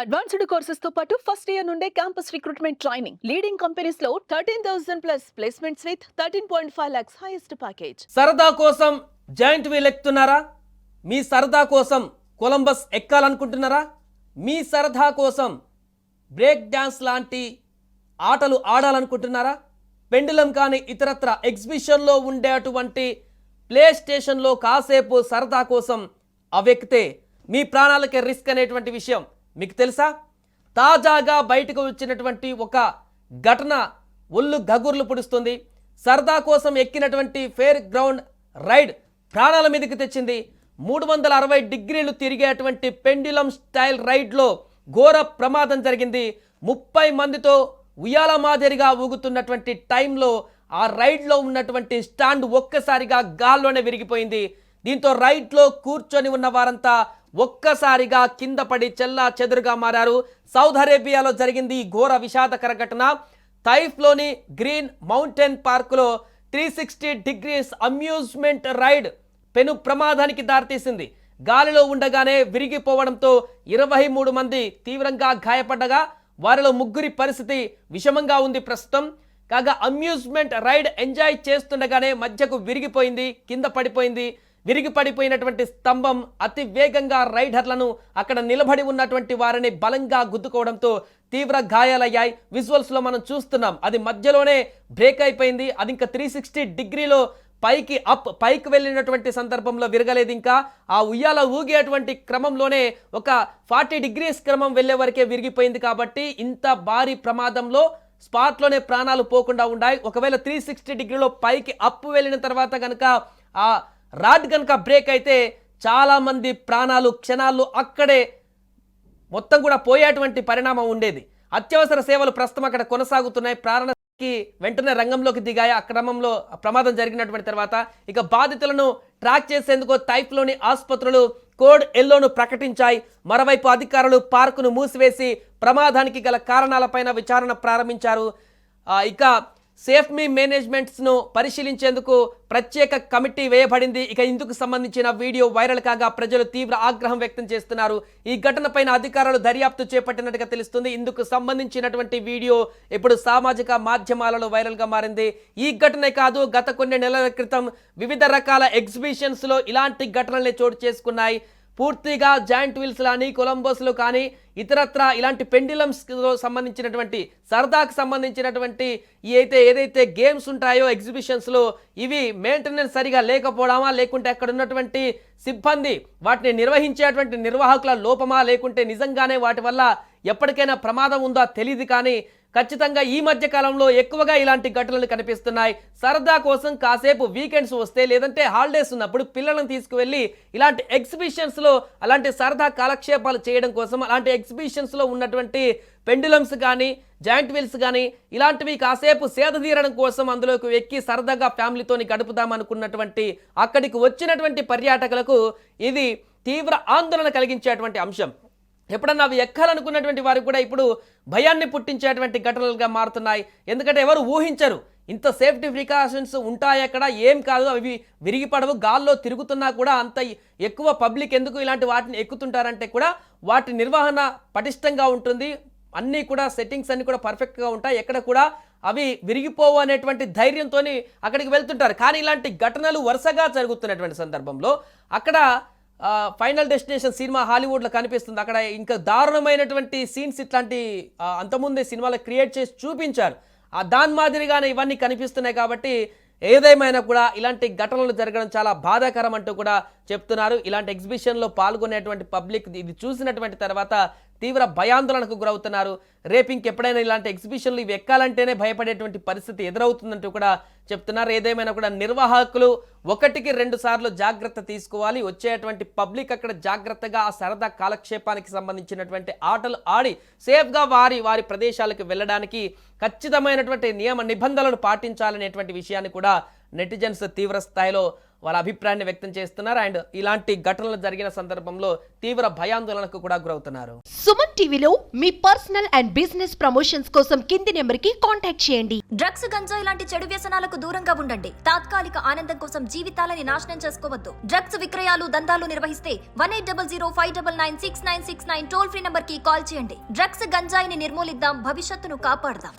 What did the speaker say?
Advanced courses తో పాటు first year నుండే campus recruitment training leading companies లో 13,000 plus placements with 13.5 lakhs highest package. సరదా కోసం జాయింట్ వీల్ ఎక్కుతున్నారా? మీ సరదా కోసం కొలంబస్ ఎక్కాలనుకుంటున్నారా? మీ సరదా కోసం బ్రేక్ డ్యాన్స్ లాంటి ఆటలు ఆడాలనుకుంటున్నారా? పెండులం కానీ ఇతరత్ర ఎగ్జిబిషన్లో ఉండేటువంటి ప్లే స్టేషన్లో కాసేపు సరదా కోసం అవెక్కితే మీ ప్రాణాలకే రిస్క్ అనేటువంటి విషయం మీకు తెలుసా? తాజాగా బయటకు వచ్చినటువంటి ఒక ఘటన ఒళ్ళు గగుర్లు పుడుస్తుంది. సరదా కోసం ఎక్కినటువంటి ఫేర్ గ్రౌండ్ రైడ్ ప్రాణాల మీదకి తెచ్చింది. 360 డిగ్రీలు తిరిగేటువంటి పెండ్యులం స్టైల్ రైడ్లో ఘోర ప్రమాదం జరిగింది. 30 మందితో ఉయ్యాల మాదిరిగా ఊగుతున్నటువంటి టైంలో ఆ రైడ్లో ఉన్నటువంటి స్టాండ్ ఒక్కసారిగా గాల్లోనే విరిగిపోయింది. దీంతో రైడ్లో కూర్చొని ఉన్న వారంతా ఒక్కసారిగా కింద పడి చెల్లా చెదురుగా మారారు. సౌదీ అరేబియాలో జరిగింది ఈ ఘోర విషాదకర ఘటన. తైఫ్లోని గ్రీన్ మౌంటైన్ పార్కులో 360 డిగ్రీస్ అమ్యూజ్మెంట్ రైడ్ పెను ప్రమాదానికి దారితీసింది. గాలిలో ఉండగానే విరిగిపోవడంతో 23 మంది తీవ్రంగా గాయపడ్డగా వారిలో 3 పరిస్థితి విషమంగా ఉంది ప్రస్తుతం. కాగా అమ్యూజ్మెంట్ రైడ్ ఎంజాయ్ చేస్తుండగానే మధ్యకు విరిగిపోయింది, కింద పడిపోయింది. విరిగి పడిపోయినటువంటి స్తంభం అతి వేగంగా రైడర్లను అక్కడ నిలబడి ఉన్నటువంటి వారిని బలంగా గుద్దుకోవడంతో తీవ్ర గాయాలయ్యాయి. విజువల్స్లో మనం చూస్తున్నాం. అది మధ్యలోనే బ్రేక్ అయిపోయింది. అది ఇంకా 360 డిగ్రీలో పైకి వెళ్ళినటువంటి సందర్భంలో విరగలేదు. ఇంకా ఆ ఉయ్యాల ఊగేటువంటి క్రమంలోనే ఒక 40 డిగ్రీస్ క్రమం వెళ్ళే వరకే విరిగిపోయింది. కాబట్టి ఇంత భారీ ప్రమాదంలో స్పాట్లోనే ప్రాణాలు పోకుండా ఉన్నాయి. ఒకవేళ 360 డిగ్రీలో పైకి వెళ్ళిన తర్వాత కనుక ఆ రాడ్ కనుక బ్రేక్ అయితే చాలామంది ప్రాణాలు క్షణాలు అక్కడే మొత్తం కూడా పోయేటువంటి పరిణామం ఉండేది. అత్యవసర సేవలు ప్రస్తుతం అక్కడ కొనసాగుతున్నాయి. ప్రాణానికి వెంటనే రంగంలోకి దిగాయి. ఆ క్రమంలో ప్రమాదం జరిగినటువంటి తర్వాత ఇక బాధితులను ట్రాక్ చేసేందుకు తైఫ్లోని ఆసుపత్రులు కోడ్ ఎల్లోను ప్రకటించాయి. మరోవైపు అధికారులు పార్కును మూసివేసి ప్రమాదానికి గల కారణాలపైన విచారణ ప్రారంభించారు. ఇక సేఫ్ మీ మేనేజ్మెంట్స్ను పరిశీలించేందుకు ప్రత్యేక కమిటీ వేయబడింది. ఇక ఇందుకు సంబంధించిన వీడియో వైరల్ కాగా ప్రజలు తీవ్ర ఆగ్రహం వ్యక్తం చేస్తున్నారు. ఈ ఘటనపైన అధికారులు దర్యాప్తు చేపట్టినట్టుగా తెలుస్తుంది. ఇందుకు సంబంధించినటువంటి వీడియో ఇప్పుడు సామాజిక మాధ్యమాలలో వైరల్గా మారింది. ఈ ఘటనే కాదు, గత కొన్ని నెలల క్రితం వివిధ రకాల ఎగ్జిబిషన్స్లో ఇలాంటి ఘటనలే చోటు చేసుకున్నాయి. పూర్తిగా జాయింట్ వీల్స్ కానీ కొలంబోస్లో కానీ ఇతరత్ర ఇలాంటి పెండిలమ్స్లో సంబంధించినటువంటి సరదాకు సంబంధించినటువంటి ఏదైతే గేమ్స్ ఉంటాయో ఎగ్జిబిషన్స్లో ఇవి మెయింటెనెన్స్ సరిగా లేకపోవడమా, లేకుంటే అక్కడ ఉన్నటువంటి సిబ్బంది వాటిని నిర్వహించేటువంటి నిర్వాహకుల లోపమా, లేకుంటే నిజంగానే వాటి వల్ల ఎప్పటికైనా ప్రమాదం ఉందో తెలియదు. కానీ ఖచ్చితంగా ఈ మధ్య కాలంలో ఎక్కువగా ఇలాంటి ఘటనలు కనిపిస్తున్నాయి. సరదా కోసం కాసేపు వీకెండ్స్ వస్తే లేదంటే హాలిడేస్ ఉన్నప్పుడు పిల్లలను తీసుకువెళ్ళి ఇలాంటి ఎగ్జిబిషన్స్లో అలాంటి సరదా కాలక్షేపాలు చేయడం కోసం అలాంటి ఎగ్జిబిషన్స్లో ఉన్నటువంటి పెండులమ్స్ కానీ జాయింట్ వీల్స్ కానీ ఇలాంటివి కాసేపు సేద తీరడం కోసం అందులోకి ఎక్కి సరదాగా ఫ్యామిలీతోని గడుపుదామనుకున్నటువంటి అక్కడికి వచ్చినటువంటి పర్యాటకులకు ఇది తీవ్ర ఆందోళన కలిగించేటువంటి అంశం. ఎప్పుడన్నా అవి ఎక్కాలనుకున్నటువంటి వారికి కూడా ఇప్పుడు భయాన్ని పుట్టించేటువంటి ఘటనలుగా మారుతున్నాయి. ఎందుకంటే ఎవరు ఊహించరు ఇంత సేఫ్టీ ప్రికాషన్స్ ఉంటాయి అక్కడ, ఏం కాదు, అవి విరిగిపడవు, గాల్లో తిరుగుతున్నా కూడా అంత ఎక్కువ పబ్లిక్ ఎందుకు ఇలాంటి వాటిని ఎక్కుతుంటారంటే కూడా వాటి నిర్వహణ పటిష్టంగా ఉంటుంది. అన్నీ కూడా సెట్టింగ్స్ అన్నీ కూడా పర్ఫెక్ట్గా ఉంటాయి, ఎక్కడ కూడా అవి విరిగిపోవు అనేటువంటి ధైర్యంతో అక్కడికి వెళ్తుంటారు. కానీ ఇలాంటి ఘటనలు వరుసగా జరుగుతున్నటువంటి సందర్భంలో అక్కడ ఫైనల్ డెస్టినేషన్ సినిమా హాలీవుడ్లో కనిపిస్తుంది. అక్కడ ఇంకా దారుణమైనటువంటి సీన్స్ ఇట్లాంటి అంతకుముందే సినిమాలో క్రియేట్ చేసి చూపించారు. దాని మాదిరిగానే ఇవన్నీ కనిపిస్తున్నాయి. కాబట్టి ఏదేమైనా కూడా ఇలాంటి ఘటనలు జరగడం చాలా బాధాకరం అంటూ కూడా చెప్తున్నారు. ఇలాంటి ఎగ్జిబిషన్లో పాల్గొనేటువంటి పబ్లిక్ ఇది చూసినటువంటి తర్వాత తీవ్ర భయాందోళనకు గురవుతున్నారు. రేపు ఇంకెప్పుడైనా ఇలాంటి ఎగ్జిబిషన్లు ఇవి ఎక్కాలంటేనే భయపడేటువంటి పరిస్థితి ఎదురవుతుందంటూ కూడా చెప్తున్నారు. ఏదేమైనా కూడా నిర్వాహకులు 1-2 సార్లు జాగ్రత్త తీసుకోవాలి. వచ్చేటువంటి పబ్లిక్ అక్కడ జాగ్రత్తగా ఆ సరదా కాలక్షేపానికి సంబంధించినటువంటి ఆటలు ఆడి సేఫ్గా వారి ప్రదేశాలకు వెళ్ళడానికి ఖచ్చితమైనటువంటి నియమ నిబంధనలను పాటించాలనేటువంటి విషయాన్ని కూడా నెటిజన్స్ తీవ్ర స్థాయిలో వాళ్ళ అభిప్రాయాన్ని వ్యక్తం చేస్తున్నారు. అండ్ ఇలాంటి ఘటనలు జరిగిన సందర్భంలో తీవ్ర భయాందోళనకు కూడా గురవుతున్నారు. సుమన్ టీవీలో మీ పర్సనల్ అండ్ బిజినెస్ ప్రమోషన్స్ కోసం కింది నెంబర్కి కాంటాక్ట్ చేయండి. డ్రగ్స్, గంజాయి లాంటి చెడు వ్యసనాలకు దూరంగా ఉండండి. తాత్కాలిక ఆనందం కోసం జీవితాలని నాశనం చేసుకోవద్దు. డ్రగ్స్ విక్రయాలు, దందాలు నిర్వహిస్తే 1800-599-6969 టోల్ ఫ్రీ నంబర్ కి కాల్ చేయండి. డ్రగ్స్, గంజాయిని నిర్మూలిద్దాం, భవిష్యత్తును కాపాడదాం.